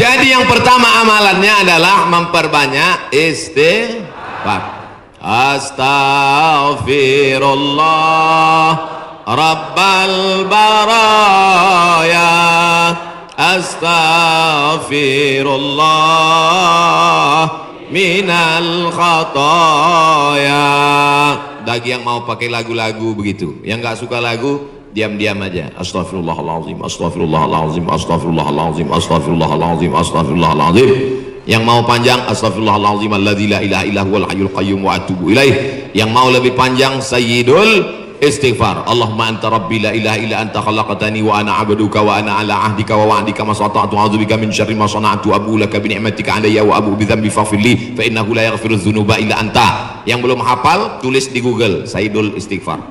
Jadi yang pertama amalannya adalah memperbanyak istighfar. Astaghfirullah Rabbal baraya, astaghfirullah minal khataya. Bagi yang mau pakai lagu-lagu begitu, yang nggak suka lagu diam-diam aja. Astaghfirullahaladzim, astaghfirullahaladzim, astaghfirullahaladzim, astaghfirullahaladzim, astaghfirullahaladzim. Yang mau panjang astaghfirullahaladzim alladzi la ilaha illa huwal hayyul qayyum wa atubu ilaih. Yang mau lebih panjang sayyidul istighfar. Allahumma anta rabbi la ilaha illa anta khalaqtani wa ana 'abduka wa ana 'ala 'ahdika wa wa'dika ma stata'tu a'udzubika min syarri ma sana'tu abu laka bi ni'matika 'alayya wa abu bi dzambi faghfir li fa innahu la yaghfiru dzunuba illa anta. Yang belum hafal tulis di Google sayyidul istighfar.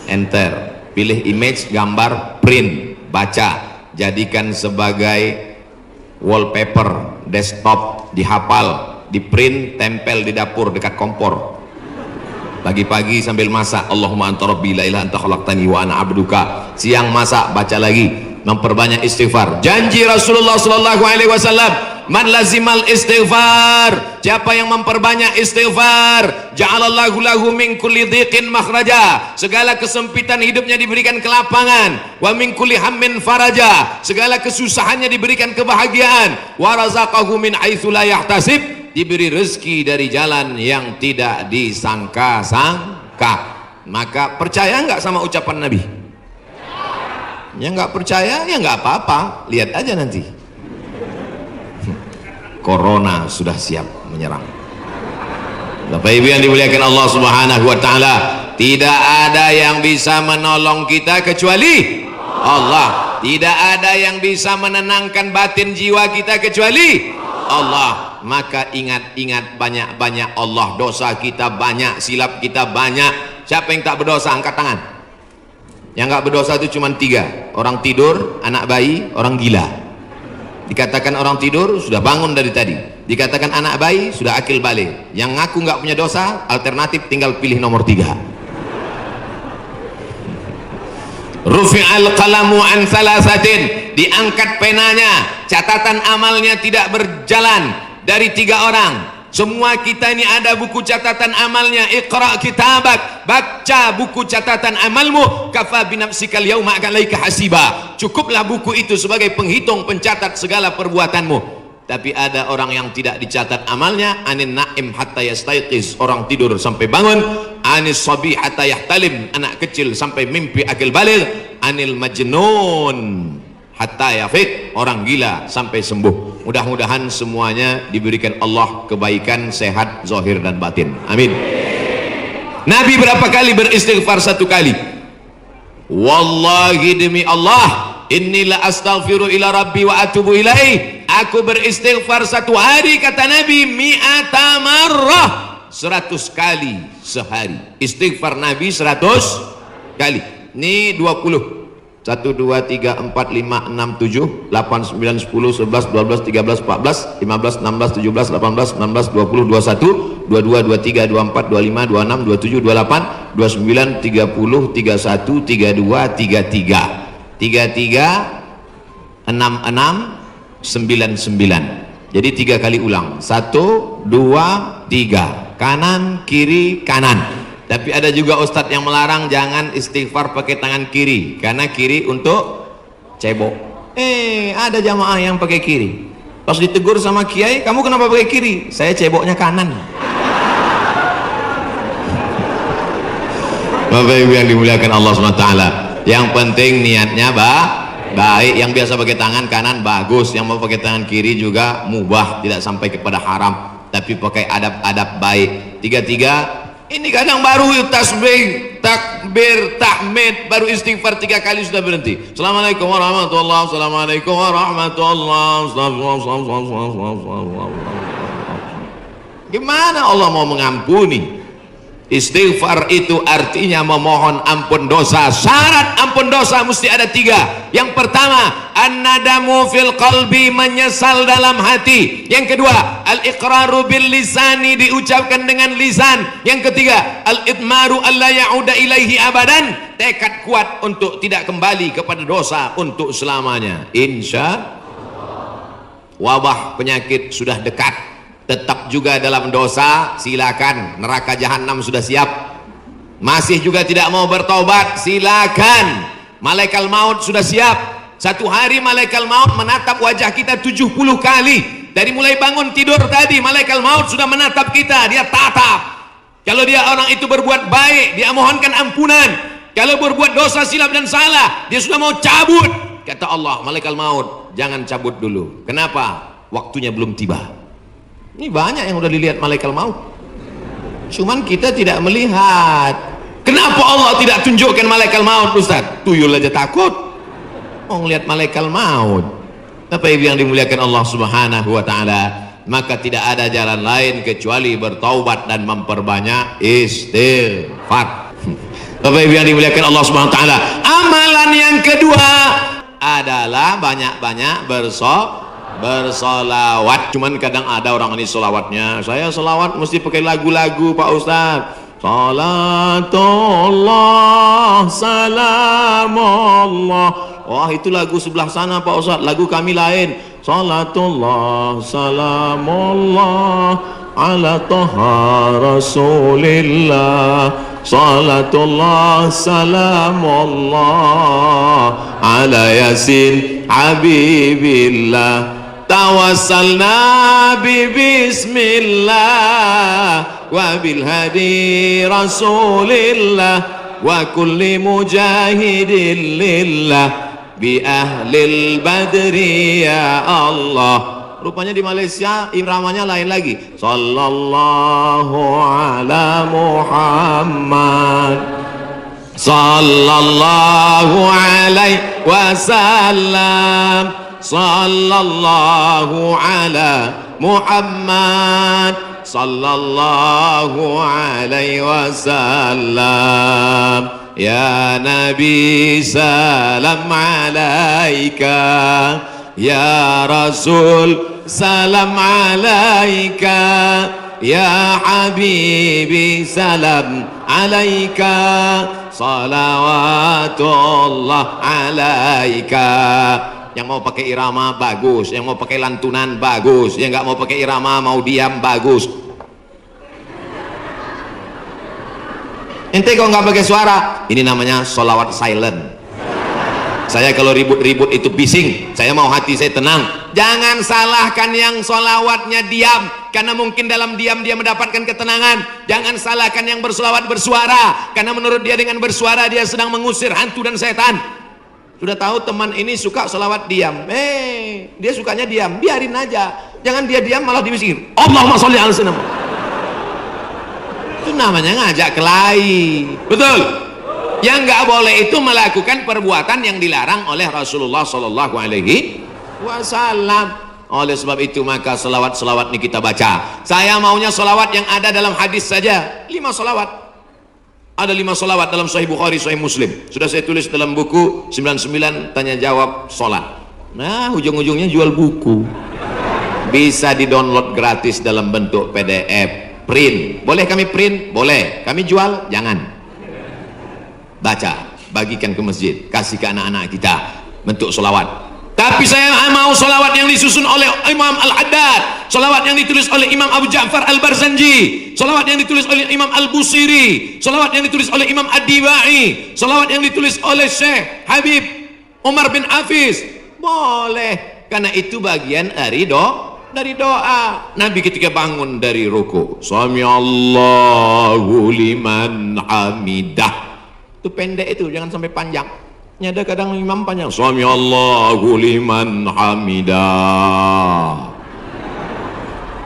Enter. Pilih image, gambar, print, baca, jadikan sebagai wallpaper desktop, dihafal, di print, tempel di dapur dekat kompor. Pagi-pagi sambil masak, Allahumma anta rabbi la ilaha anta khalaqtani wa ana 'abduka. Siang masak, baca lagi, memperbanyak istighfar. Janji Rasulullah sallallahu alaihi wasallam, man lazimal istighfar, siapa yang memperbanyak istighfar, ja'alallahu lahu min kulli dhiqin makhraja, segala kesempitan hidupnya diberikan kelapangan, wa min kulli hammin faraja, segala kesusahannya diberikan kebahagiaan, wa razaqahu min haitsu la yahtasib, diberi rezeki dari jalan yang tidak disangka-sangka. Maka percaya nggak sama ucapan Nabi? Ya nggak percaya ya nggak apa-apa, lihat aja nanti. Corona sudah siap menyerang. Bapak Ibu yang dimuliakan Allah Subhanahu wa taala, tidak ada yang bisa menolong kita kecuali Allah. Tidak ada yang bisa menenangkan batin jiwa kita kecuali Allah. Maka ingat-ingat banyak-banyak Allah. Dosa kita banyak, silap kita banyak. Siapa yang tak berdosa angkat tangan. Yang nggak berdosa itu cuma 3: orang tidur, anak bayi, orang gila. Dikatakan orang tidur sudah bangun dari tadi, dikatakan anak bayi sudah akil balik. Yang ngaku nggak punya dosa, alternatif tinggal pilih nomor 3. Rufi'al qalamu an thalathatin, diangkat penanya, catatan amalnya tidak berjalan dari 3 orang. Semua kita ini ada buku catatan amalnya. Iqra kitabak, baca buku catatan amalmu. Kafa binafsikal yauma alaika hasiba, cukuplah buku itu sebagai penghitung pencatat segala perbuatanmu. Tapi ada orang yang tidak dicatat amalnya. Anin naim hatta yastayqiz, orang tidur sampai bangun. Anis sabi hatta yahtalim, anak kecil sampai mimpi akil baligh. Anil majnun hatta yafiq, orang gila sampai sembuh. Mudah-mudahan semuanya diberikan Allah kebaikan, sehat, zahir dan batin. Amin. Nabi berapa kali beristighfar? 1 kali. Wallahi demi Allah, innila astaghfiru ila rabbi wa atubu ilaih, aku beristighfar 1 hari, kata Nabi, mi'ata marrah, 100 kali sehari. Istighfar Nabi 100 kali. Ini 20. 1, 2, 3, 4, 5, 6, 7, 8, 9, 10, 11, 12, 13, 14, 15, 16, 17, 18, 19, 20, 21, 22, 23, 24, 25, 26, 27, 28, 29, 30, 31, 32, 33, 33, 66, 99. Jadi 3 kali ulang. 1, 2, 3, kanan, kiri, kanan. Tapi ada juga ustadz yang melarang jangan istighfar pakai tangan kiri, karena kiri untuk cebok. Ada jamaah yang pakai kiri. Pas ditegur sama kiai, kamu kenapa pakai kiri? Saya ceboknya kanan. Bapak Ibu yang dimuliakan Allah SWT, yang penting niatnya baik. Yang biasa pakai tangan kanan bagus, yang mau pakai tangan kiri juga mubah, tidak sampai kepada haram, tapi pakai adab-adab baik. 3 ini kadang baru tasbih, takbir, tahmid, baru istighfar 3 kali sudah berhenti. Assalamualaikum warahmatullahi wabarakatuh. Assalamualaikum warahmatullahi wabarakatuh. Gimana Allah mau mengampuni? Istighfar itu artinya memohon ampun dosa. Syarat ampun dosa mesti ada 3. Yang pertama, an-nadamu fil qalbi, menyesal dalam hati. Yang kedua, al-iqraru bil lisani, diucapkan dengan lisan. Yang ketiga, al-idmaru alla ya'uda ilaihi abadan, tekad kuat untuk tidak kembali kepada dosa untuk selamanya. Insya wabah penyakit sudah dekat, tetap juga dalam dosa, silakan, neraka jahanam sudah siap. Masih juga tidak mau bertobat, silakan, malaikat maut sudah siap. Satu hari malaikat maut menatap wajah kita 70 kali. Dari mulai bangun tidur tadi, malaikat maut sudah menatap kita, dia tatap. Kalau dia orang itu berbuat baik, dia mohonkan ampunan. Kalau berbuat dosa, silap dan salah, dia sudah mau cabut. Kata Allah, malaikat maut, jangan cabut dulu. Kenapa? Waktunya belum tiba. Ini banyak yang udah dilihat malaikat maut, cuman kita tidak melihat. Kenapa Allah tidak tunjukkan malaikat maut, Ustaz? Tuyul aja takut mau ngelihat malaikat maut. Apa yang dimuliakan Allah Subhanahu wa ta'ala, maka tidak ada jalan lain kecuali bertaubat dan memperbanyak istighfar. Bapak Ibu yang dimuliakan Allah Subhanahu wa ta'ala, amalan yang kedua adalah banyak-banyak bersolawat. Cuman kadang ada orang ini solawatnya, saya solawat mesti pakai lagu-lagu Pak Ustaz. Salatullah salamullah. Wah, itu lagu sebelah sana Pak Ustaz, lagu kami lain. Salatullah salamullah ala taha rasulillah. Salatullah salamullah ala yasin habibillah. Tawassalna bismillah wa bil hadi rasulillah wa kulli mujahidin lillah bi ahlil badri ya Allah. Rupanya di Malaysia iramanya lain lagi. Sallallahu ala Muhammad, sallallahu alaihi wasallam, sallallahu ala Muhammad, sallallahu alaihi wasallam. Ya Nabi salam alaika, ya Rasul salam alaika, ya Habibi salam alaika, salawatullah alaika. Yang mau pakai irama bagus, yang mau pakai lantunan bagus, yang nggak mau pakai irama mau diam bagus. Ente kalau nggak pakai suara, ini namanya solawat silent. Saya kalau ribut-ribut itu bising, saya mau hati saya tenang. Jangan salahkan yang solawatnya diam, karena mungkin dalam diam dia mendapatkan ketenangan. Jangan salahkan yang bersolawat bersuara, karena menurut dia dengan bersuara dia sedang mengusir hantu dan setan. Sudah tahu teman ini suka solawat diam, dia sukanya diam, biarin aja. Jangan dia diam malah dibisikin Allahumma sholli ala sayyidina. Itu namanya ngajak kelahi, betul? Yang nggak boleh itu melakukan perbuatan yang dilarang oleh Rasulullah Sallallahu Alaihi Wasallam. Oleh sebab itu maka selawat-selawat ini kita baca. Saya maunya selawat yang ada dalam hadis saja, 5 selawat. Ada 5 selawat dalam Sahih Bukhari, Sahih Muslim. Sudah saya tulis dalam buku 99 tanya jawab solat. Nah, ujung-ujungnya jual buku. Bisa di-download gratis dalam bentuk PDF, print. Boleh kami print? Boleh. Kami jual? Jangan. Baca, bagikan ke masjid, kasih ke anak-anak kita bentuk solawat. Tapi saya mau solawat yang disusun oleh Imam Al-Haddad, solawat yang ditulis oleh Imam Abu Ja'far Al-Barzanji, solawat yang ditulis oleh Imam Al-Busiri, solawat yang ditulis oleh Imam Ad-Dibai, solawat yang ditulis oleh Syekh Habib Umar bin Hafiz. Boleh, karena itu bagian dari doa. Nabi ketika bangun dari ruku, Sami Allahu liman hamidah. Itu pendek itu, jangan sampai panjang. Ada kadang imam panjang, Sami Allahu liman hamidah.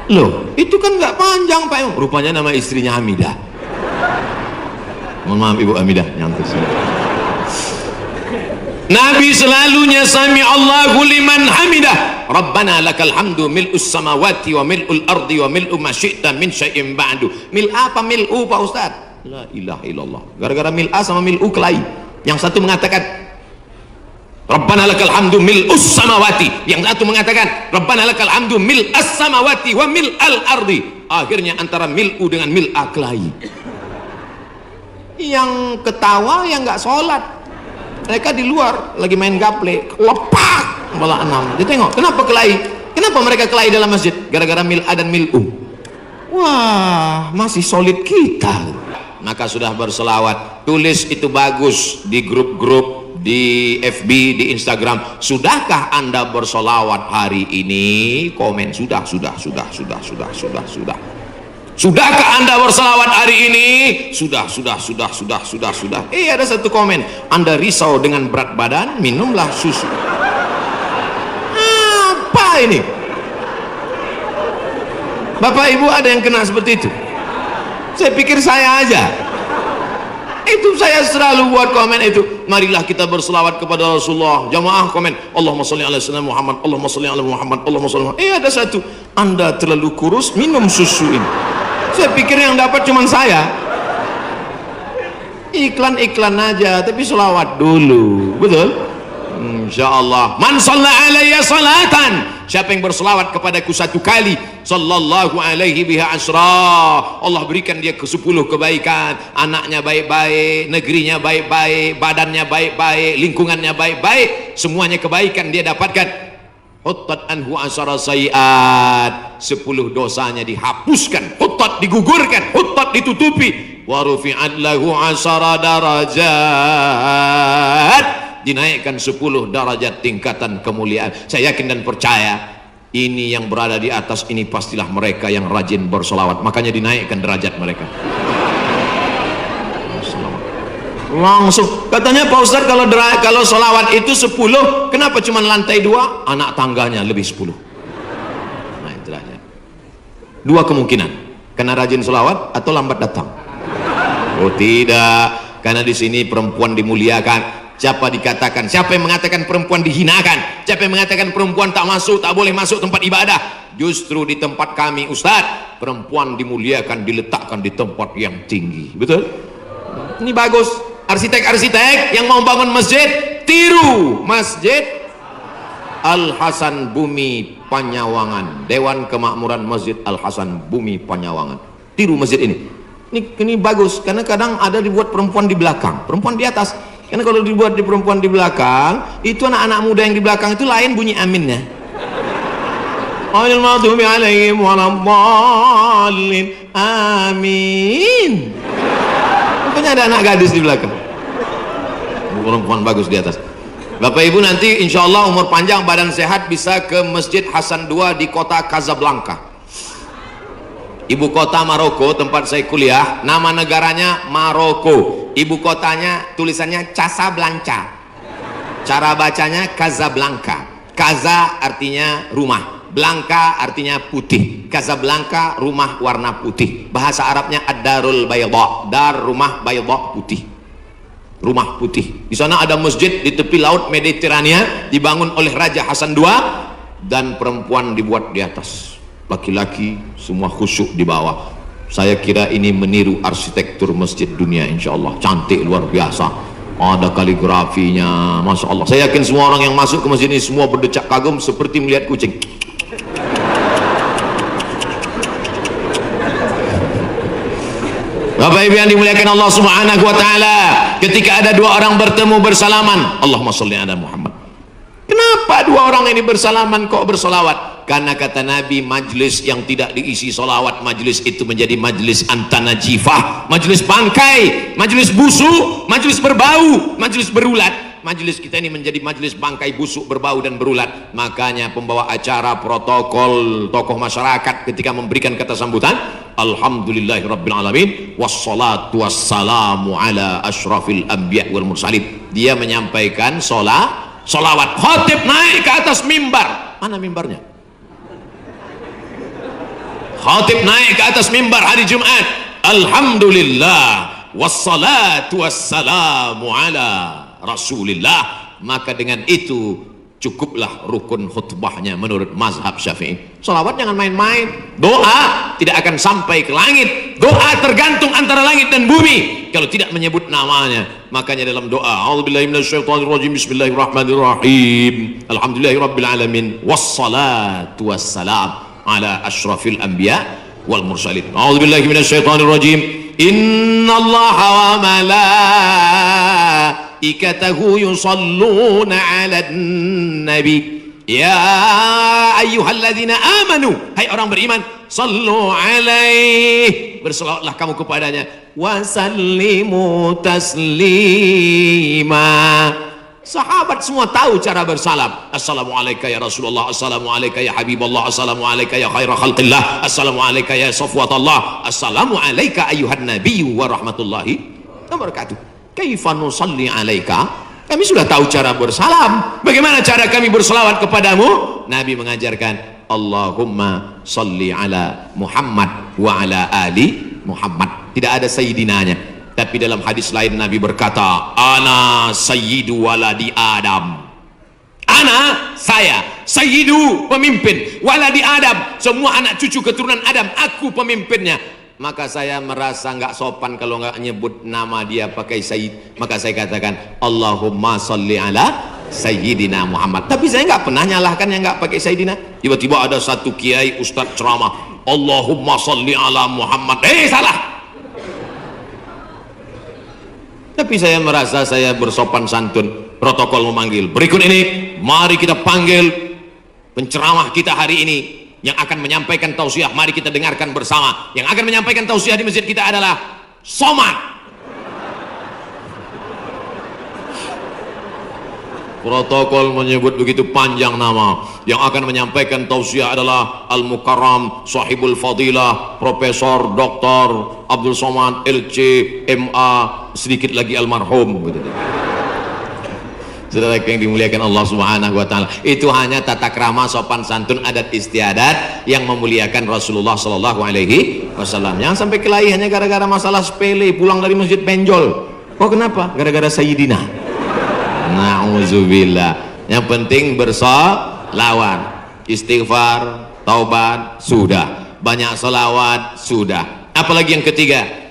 Loh, itu kan nggak panjang Pak. Rupanya nama istrinya Hamidah. Mohon maaf Ibu Hamidah, nyantai sini. Nabi selalunya Sami Allahu liman hamidah. Rabbana lakal hamdu mil'us samawati wa mil'ul ardi wa mil'u ma syi'ta min syai'in ba'du. Mil apa mil'u Pak Ustaz? La ilaha illallah. Gara-gara mil'a sama mil'u kelahi. Yang satu mengatakan Rabbana lakal hamdu mil'us samawati, yang satu mengatakan Rabbana lakal hamdu mil'as samawati wa mil'al ardi. Akhirnya antara mil'u dengan mil'a kelahi. Yang ketawa yang nggak sholat, mereka di luar lagi main gaple, lepak malah 6. Dia tengok kenapa kelahi, Kenapa mereka kelahi dalam masjid? Gara-gara mil'a dan mil'u. Wah, masih solid kita. Maka sudah berselawat, tulis itu bagus di grup-grup, di FB, di Instagram. Sudahkah Anda berselawat hari ini? Komen sudah. Sudahkah Anda berselawat hari ini? Sudah. Ada satu komen, Anda risau dengan berat badan, minumlah susu. Apa ini? Bapak Ibu ada yang kena seperti itu? Saya pikir saya aja. Itu saya selalu buat komen itu. Marilah kita berselawat kepada Rasulullah. Jamaah komen, Allahumma sholli ala sayyidina Muhammad, Allahumma sholli ala Muhammad, Allahumma sholli. Ada satu, Anda terlalu kurus, minum susu ini. Saya pikir yang dapat cuma saya. Iklan-iklan aja, tapi selawat dulu. Betul? Insyaallah. Man shalla alayya salatan, siapa yang berselawat kepadaku satu kali, sallallahu alaihi biha asra, Allah berikan dia ke 10 kebaikan. Anaknya baik-baik, negerinya baik-baik, badannya baik-baik, lingkungannya baik-baik, semuanya kebaikan dia dapatkan. Huttat anhu asara sayiat, 10 dosanya dihapuskan, huttat digugurkan, huttat ditutupi. Wa rufi'at lahu asara darajat, dinaikkan 10 derajat tingkatan kemuliaan. Saya yakin dan percaya ini yang berada di atas ini pastilah mereka yang rajin bersolawat, makanya dinaikkan derajat mereka. Langsung katanya Pak Ustadz, kalau solawat itu 10, kenapa cuma lantai 2? Anak tangganya lebih 10. Nah itulah. 2 kemungkinan, karena rajin solawat atau lambat datang. Oh tidak, karena di sini perempuan dimuliakan. Siapa yang mengatakan perempuan dihinakan? Siapa yang mengatakan perempuan tak boleh masuk tempat ibadah? Justru di tempat kami Ustadz, perempuan dimuliakan, diletakkan di tempat yang tinggi. Betul? Ini bagus. Arsitek-arsitek yang mau bangun masjid, tiru Masjid Al-Hasan Bumi Panyawangan, Dewan Kemakmuran Masjid Al-Hasan Bumi Panyawangan. Tiru masjid ini. Ini bagus, karena kadang ada dibuat perempuan di belakang, perempuan di atas. Karena kalau dibuat di perempuan di belakang, itu anak-anak muda yang di belakang itu lain bunyi aminnya. Amin. Rupanya ada anak gadis di belakang. Perempuan bagus di atas. Bapak Ibu nanti insya Allah umur panjang, badan sehat, bisa ke Masjid Hasan II di kota Casablanca, ibu kota Maroko, tempat saya kuliah. Nama negaranya Maroko, ibu kotanya tulisannya Casablanca, cara bacanya Casablanca. Kaza artinya rumah, Blanca artinya putih. Casablanca rumah warna putih, bahasa Arabnya ad-darul bayda, dar rumah, bayda putih, rumah putih. Di sana ada masjid di tepi laut Mediterania, dibangun oleh Raja Hasan II, dan perempuan dibuat di atas, laki-laki semua khusyuk di bawah. Saya kira ini meniru arsitektur masjid dunia. Insya Allah cantik luar biasa, ada kaligrafinya, Masya Allah. Saya yakin semua orang yang masuk ke masjid ini semua berdecak kagum seperti melihat kucing. Bapak Ibu yang dimuliakan Allah Subhanahu wa taala, ketika ada 2 orang bertemu bersalaman, Allahumma sholli ala Muhammad. Kenapa 2 orang ini bersalaman kok bersolawat? Karena kata Nabi, majlis yang tidak diisi solawat, majlis itu menjadi majlis antanajifah, majlis bangkai, majlis busuk, majlis berbau, majlis berulat. Majlis kita ini menjadi majlis bangkai, busuk, berbau dan berulat. Makanya pembawa acara, protokol, tokoh masyarakat ketika memberikan kata sambutan, alhamdulillahirrabbilalamin, wassalatu wassalamu ala ashrafil anbiya wal mursalin. Dia menyampaikan solawat. Khatib naik ke atas mimbar. Mana mimbarnya? Khatib naik ke atas mimbar hari Jumat, alhamdulillah wassalatu wassalamu ala Rasulillah. Maka dengan itu cukuplah rukun khutbahnya menurut mazhab Syafi'i. Salawat jangan main-main. Doa tidak akan sampai ke langit. Doa tergantung antara langit dan bumi kalau tidak menyebut namanya. Makanya dalam doa, a'udzubillahi minasyaitonirrajim, bismillahirrahmanirrahim, alhamdulillahirabbil alamin, wassalatu wassalam ala asyrafil anbiya wal mursalin. A'udzubillahi minasyaitonirrajim, innallaha wa malaikatahu yusalluna 'alan nabi Ya ayyuhalladzina amanu, hai orang beriman, sallu alaihi, berselawatlah kamu kepadanya, wasallimu taslima. Sahabat semua tahu cara bersalam. Assalamualaikum ya Rasulullah, assalamualaikum ya Habiballah, assalamualaikum ya khaira khalqillah, assalamualaikum ya safwatallah, assalamualaikum ayyuhan nabiyyu wa rahmatullahi wabarakatuh. Kaifa nusalli alaika? Kami sudah tahu cara bersalam. Bagaimana cara kami berselawat kepadamu? Nabi mengajarkan, Allahumma salli ala Muhammad wa ala ali Muhammad. Tidak ada sayyidinanya. Tapi dalam hadis lain Nabi berkata, ana sayyidu waladi Adam. Ana, saya, sayyidu, pemimpin, waladi Adam, semua anak cucu keturunan Adam, aku pemimpinnya. Maka saya merasa nggak sopan kalau nggak nyebut nama dia pakai Sayyid. Maka saya katakan, Allahumma salli ala Sayyidina Muhammad. Tapi saya nggak pernah nyalahkan yang nggak pakai Sayyidina. Tiba-tiba ada satu kiai ustadz ceramah, Allahumma salli ala Muhammad. Salah. Tapi saya merasa saya bersopan santun. Protokol memanggil. Berikut ini, mari kita panggil penceramah kita hari ini yang akan menyampaikan tausiah. Mari kita dengarkan bersama. Yang akan menyampaikan tausiah di masjid kita adalah Somad. Protokol menyebut begitu panjang nama. Yang akan menyampaikan tausiah adalah Al-Mukarram Sahibul Fadilah Profesor Dr. Abdul Somad LC MA, sedikit lagi almarhum. Saudara yang dimuliakan Allah Subhanahu wa taala, itu hanya tata krama sopan santun adat istiadat yang memuliakan Rasulullah sallallahu alaihi wasallam. Jangan sampai kelahi hanya gara-gara masalah sepele, pulang dari masjid benjol. Oh kenapa? Gara-gara Sayyidina. Nauzubillah. Yang penting bersolawat, istighfar, taubat, sudah. Banyak selawat, sudah. Apalagi yang ketiga?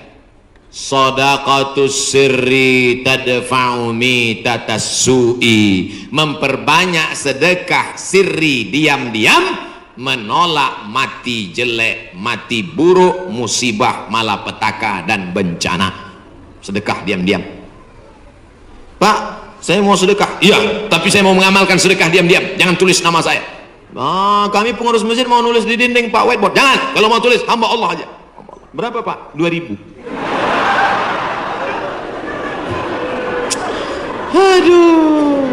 Shadaqatus sirri tadfa'u mitatas su'i, memperbanyak sedekah sirri, diam-diam, menolak mati jelek, mati buruk, musibah, malapetaka dan bencana. Sedekah diam-diam. Pak, saya mau sedekah. Iya, tapi saya mau mengamalkan sedekah diam-diam. Jangan tulis nama saya. Kami pengurus masjid mau nulis di dinding Pak, whiteboard. Jangan. Kalau mau tulis hamba Allah aja. Berapa Pak? 2.000. Aduh.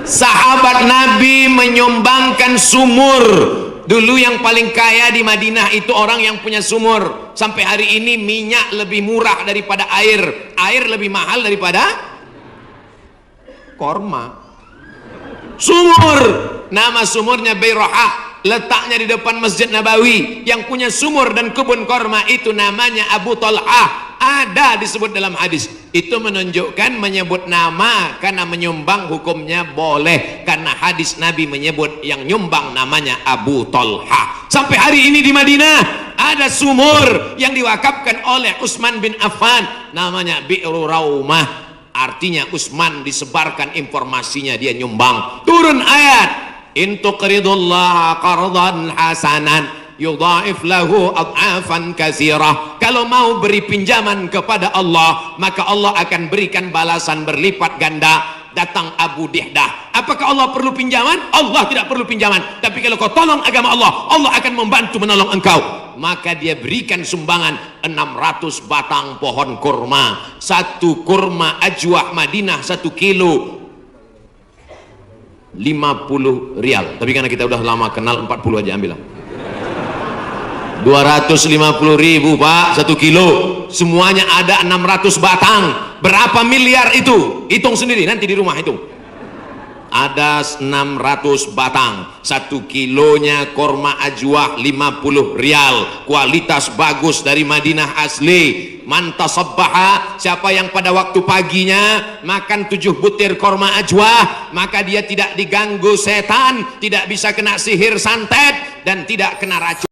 Sahabat Nabi menyumbangkan sumur. Dulu yang paling kaya di Madinah itu orang yang punya sumur. Sampai hari ini minyak lebih murah daripada air. Air lebih mahal daripada korma. Sumur, nama sumurnya Bayrahah, letaknya di depan Masjid Nabawi. Yang punya sumur dan kebun korma itu namanya Abu Talhah. Ada disebut dalam hadis. Itu menunjukkan menyebut nama karena menyumbang hukumnya boleh, karena hadis Nabi menyebut yang nyumbang namanya Abu Talhah. Sampai hari ini di Madinah ada sumur yang diwakafkan oleh Utsman bin Affan, namanya Bi'ru Raumah. Artinya Utsman disebarkan informasinya, dia nyumbang. Turun ayat, in tuqridullaha qardan hasanan yudha'if lahu ad'afan katsirah. Kalau mau beri pinjaman kepada Allah, maka Allah akan berikan balasan berlipat ganda. Datang Abu Dihdah, apakah Allah perlu pinjaman? Allah tidak perlu pinjaman. Tapi kalau kau tolong agama Allah, Allah akan membantu menolong engkau. Maka dia berikan sumbangan 600 batang pohon kurma. Satu kurma ajwah Madinah 1 kilo 50 rial. Tapi karena kita udah lama kenal, 40 aja ambillah. 250.000 Pak 1 kilo. Semuanya ada 600 batang. Berapa miliar itu? Hitung sendiri nanti di rumah hitung. Ada 600 batang. 1 kilonya korma ajwah 50 rial. Kualitas bagus dari Madinah asli. Man tasabbaha, siapa yang pada waktu paginya makan 7 butir korma ajwah, maka dia tidak diganggu setan, tidak bisa kena sihir santet, dan tidak kena racun.